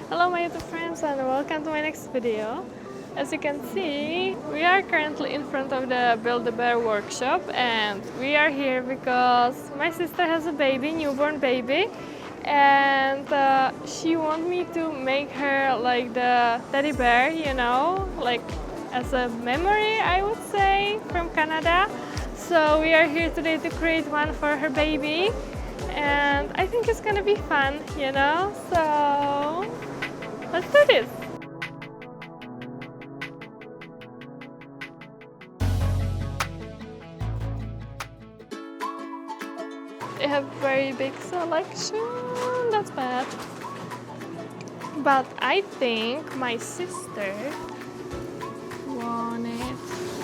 Hello my YouTube friends and welcome to my next video. As you can see, we are currently in front of the Build-A-Bear workshop and we are here because my sister has a baby, newborn baby, and she wants me to make her like the teddy bear, you know, like as a memory I would say from Canada. So we are here today to create one for her baby and I think it's gonna be fun, you know, so let's do this! They have very big selection, that's bad. But I think my sister wanted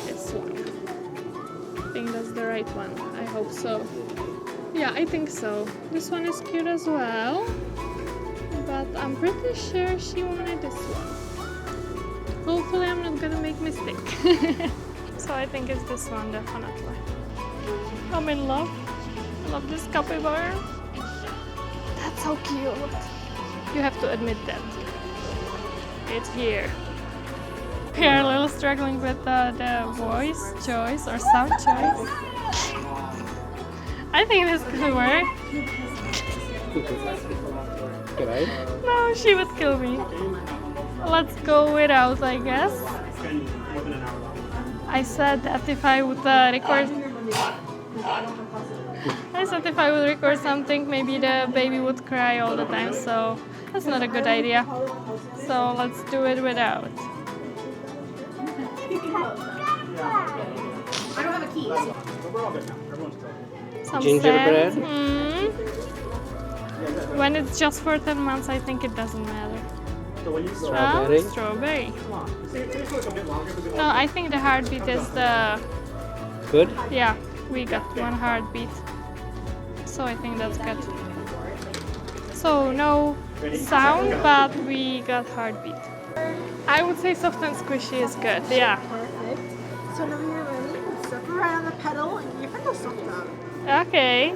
this one. I think that's the right one, I hope so. Yeah, I think so. This one is cute as well. But I'm pretty sure she wanted this one. Hopefully I'm not gonna make mistake. So I think it's this one, definitely. I'm in love. I love this capybara. That's so cute. You have to admit that. It's here. We are a little struggling with the voice choice or sound choice. I think this could work. No, she would kill me. Let's go without, I guess. I said that if I would record something, maybe the baby would cry all the time, so that's not a good idea. So let's do it without. I don't have a key. Some Gingerbread? sand. When it's just for 10 months, I think it doesn't matter. Strawberry? Strawberry. No, I think the heartbeat is the... Good? Yeah, we got one heartbeat. So I think that's good. So no sound, but we got heartbeat. I would say soft and squishy is good, yeah. Perfect. So now you're ready. Step right on the pedal and your pedal soft out. Okay.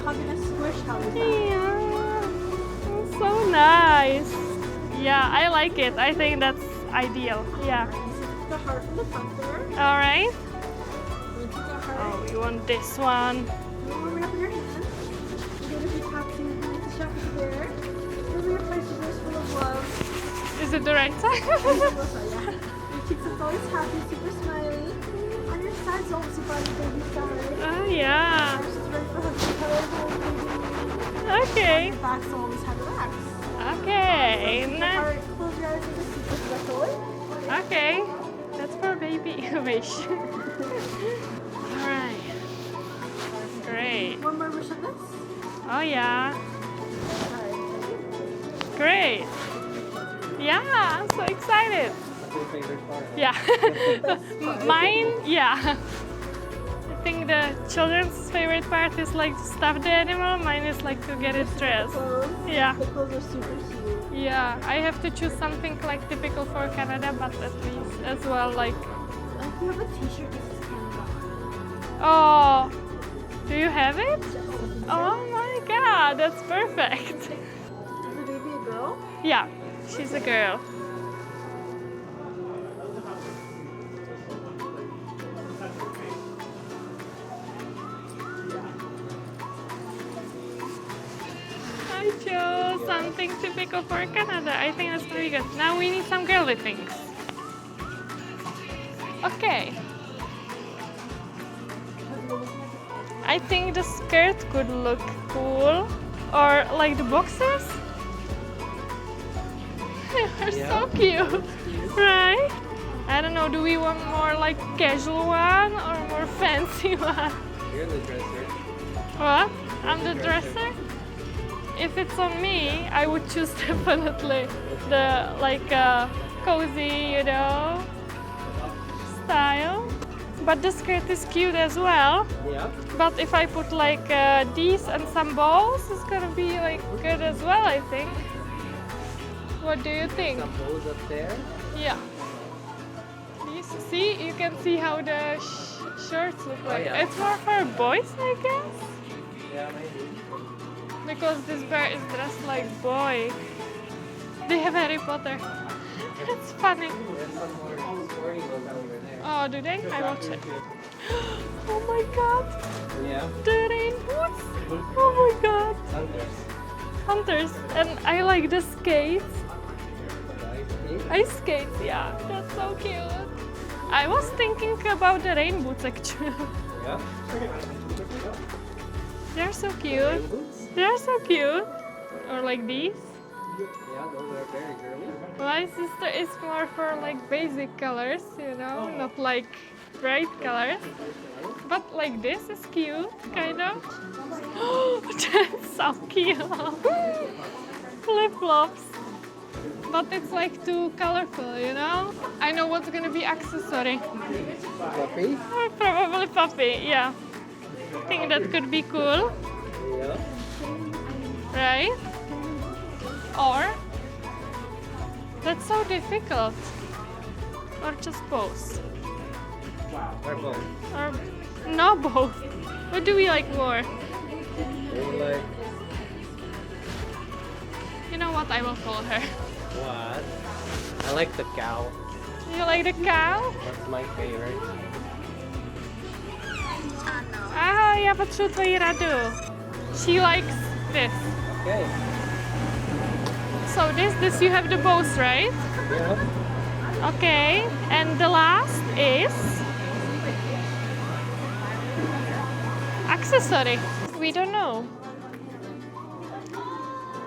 How can I squish? How is that? Yeah, so nice. Yeah, I like it. I think that's ideal. Yeah. The heart from the front there. All right. We take the heart. Oh, we want this one. Warm up your hand. You're going to be tapping the chakra there. Remember your place full of love. Is it the right side? Yeah. Your cheeks are always happy, super smiley. On your sides, always your body, baby side. Oh yeah. Just right for her. Okay. Your back's always have relax. Okay. Alright, close your eyes and just see the breath away. Okay. That's for baby wish. Alright. Great. One more wish on this. Oh yeah. Alright. Great. Yeah, I'm so excited. What's your favorite part? Yeah. Mine, yeah. I think the children's favorite part is like to stuff the animal. Mine is like to get it dressed. Clothes. Yeah. The clothes are super cute. Yeah, I have to choose something like typical for Canada, but at least as well like... If you have a t-shirt, this is Canada. Oh, do you have it? Oh my god, that's perfect. Is the baby a girl? Yeah, she's a girl. I chose something typical for Canada. I think that's very good. Now we need some girly things. Okay. I think the skirt could look cool. Or like the boxers. They're so cute. Right? I don't know, do we want more like casual one or more fancy one? You're the dresser. What? I'm the dresser? If it's on me, I would choose definitely the like cozy, you know, style. but the skirt is cute as well. Yeah. But if I put like these and some balls, it's gonna be like good as well, I think. What do you think? Some bows up there. Yeah. These, see, you can see how the shirts look like. yeah. It's more for boys, I guess, Yeah, maybe. because this bear is dressed like boy. They have Harry Potter. That's funny. There's some more sporty ones over there. Oh, do they? I will check. Oh my god, Yeah. the rain boots. Oh my god. Hunters. Hunters, and I like the skates. Nice. Ice skates, yeah, that's so cute. I was thinking about the rain boots actually. Yeah. They're so Rain cute. boots. They're so cute. Or like these. Yeah, those are very girly. My sister is more for like basic colors, you know, not like bright colors. But like this is cute, kind of. That's so cute. Flip-flops. But it's like too colorful, you know? I know what's gonna be accessory. Puppy. Probably puppy, yeah. I think that could be cool, Yeah. right? Or that's so difficult. Or just both. Or both. Or no both. What do we like more? Maybe like You know what I will call her? what? I like the cow. You like the cow? That's my favorite. Ah, já potřebuji tvoji radu. She likes this. Okay. So this you have the both, right? Yeah. Okay. And the last is accessory. We don't know.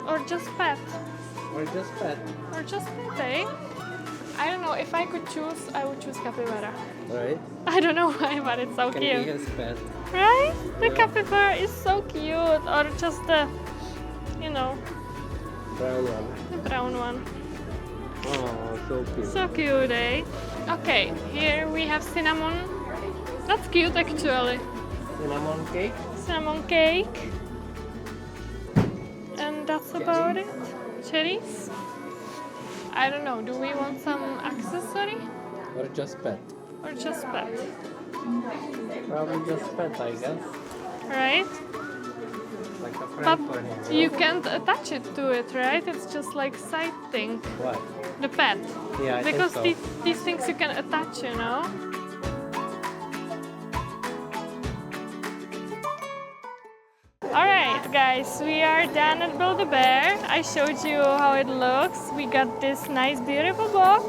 Or just pet. Or just pet. Or just pet, eh? I don't know. If I could choose, I would choose capybara. Right. I don't know why, but it's so Can be cute. his pet. Right? The Yeah. capybara is so cute. Or just the, you know, Brown one. the brown one. Oh, so cute. So cute, eh? Okay, here we have cinnamon. That's cute, actually. Cinnamon cake. Cinnamon cake. And that's about it. Cherries. I don't know, do we want some accessory? Or just pet. Or just pet? Probably just pet, I guess. Right? Like a But friend for him. you can't attach it to it, right? It's just like side thing. What? The pet. Yeah, I Because think so. these things you can attach, you know? Alright guys, we are done at Build-A-Bear. I showed you how it looks. We got this nice beautiful box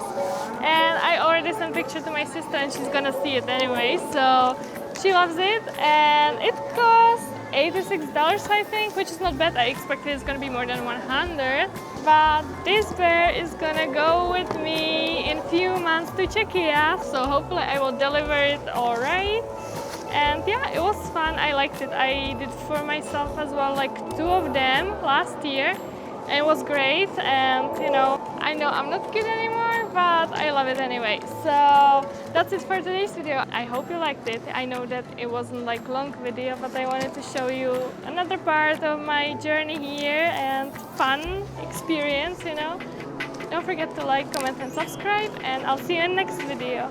and I already sent a picture to my sister and she's gonna see it anyway. So she loves it and it cost $86 I think, which is not bad. I expected it's gonna be more than 100. But this bear is gonna go with me in few months to Czechia. So hopefully I will deliver it alright. And yeah, it was fun. I liked it. I did for myself as well, like 2 of them last year. And it was great. And you know I'm not cute anymore, but I love it anyway. So that's it for today's video. I hope you liked it. I know that it wasn't like long video, but I wanted to show you another part of my journey here and fun experience, you know. Don't forget to like, comment and subscribe, and I'll see you in the next video.